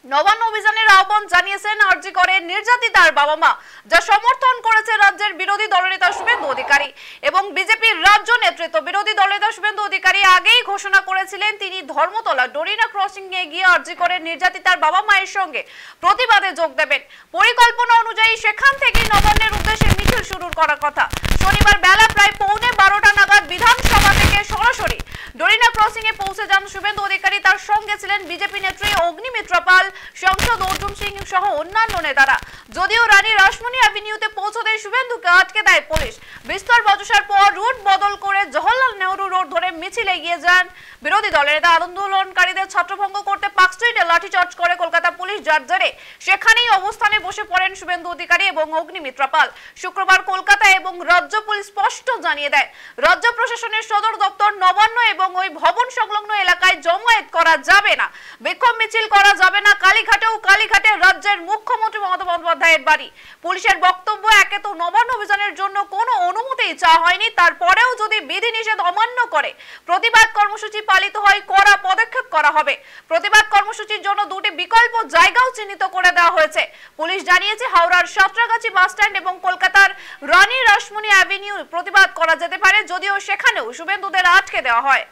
নবান্ন অভিযানের আহ্বান জানিয়েছেন আরজি করে নির্যাতিতার বাবা মা, যা সমর্থন করেছে রাজ্যের বিরোধী দলনেতা শুভেন্দু অধিকারী এবং বিজেপির রাজ্য নেতৃত্ব। বিরোধী দলনেতা শুভেন্দু অধিকারী আগেই ঘোষণা করেছিলেন তিনি ধর্মতলা ডোরিনা ক্রসিং এ গিয়ে আরজি করে নির্যাতিতার বাবা মায়ের সঙ্গে প্রতিবাদে যোগ দেবেন। পরিকল্পনা অনুযায়ী সেখান থেকে নবান্নের উদ্দেশ্যে মিছিল শুরু করার কথা। শনিবার বেলা প্রায় 11:15 নাগাদ বিধানসভা থেকে সরাসরি ডোরিনা ক্রসিং এ পৌঁছে যান শুভেন্দু অধিকারী। তার সঙ্গে ছিলেন বিজেপি নেত্রী অগ্নিমিত্রা পাল, সাংসদ অর্জুন সিং সহ অন্যান্য নেতারা। যদিও রানী রাসমণি অ্যাভিনিউতে পৌঁছতে শুভেন্দুকে আটকে দেয় পুলিশ। বিস্তর বচসার পর রুট বদল করে জওহরলাল নেহরু রোড ধরে মিছিল এগিয়ে যান বিরোধী দলের নেতা। আন্দোলনকারীদের ছত্রভঙ্গ করতে পার্ক স্ট্রিটে লাঠিচার্জ করে কলকাতা পুলিশ, যার জেরে সেখানেই অবস্থানে বসে পড়েন শুভেন্দু অধিকারী এবং অগ্নিমিত্রা পাল। শুক্রবার কলকাতা এবং রাজ্য পুলিশ স্পষ্ট জানিয়ে দেয়, রাজ্য প্রশাসনের সদর দপ্তর নবান্ন এবং ওই ভবন সংলগ্ন এলাকায় জমায়েত করা যাবে না, বিক্ষোভ মিছিল করা যাবে না। কালীঘাটে রাজ্যের মুখ্যমন্ত্রী মমতা বন্দ্যোপাধ্যায়ের বাড়ি। পুলিশের বক্তব্য, একে তো নবান্ন অভিযানের জন্য কোনো অনুমতি চাওয়া হয়নি, তারপরেও যদি বিধিনিষেধ অমান্য করে প্রতিবাদ কর্মসূচি পালিত হয়, কড়া পদক্ষেপ করা হবে। প্রতিবাদ কর্মসূচির জন্য দুটি বিকল্প জায়গাও চিহ্নিত করে দেওয়া হয়েছে। পুলিশ জানিয়েছে হাওড়ার সাঁতরাগাছি বাস স্ট্যান্ড এবং কলকাতার রানী রাসমণি অ্যাভিনিউ প্রতিবাদ করা যেতে পারে, যদিও সেখানেও শুভেন্দুদের আটকে দেওয়া হয়।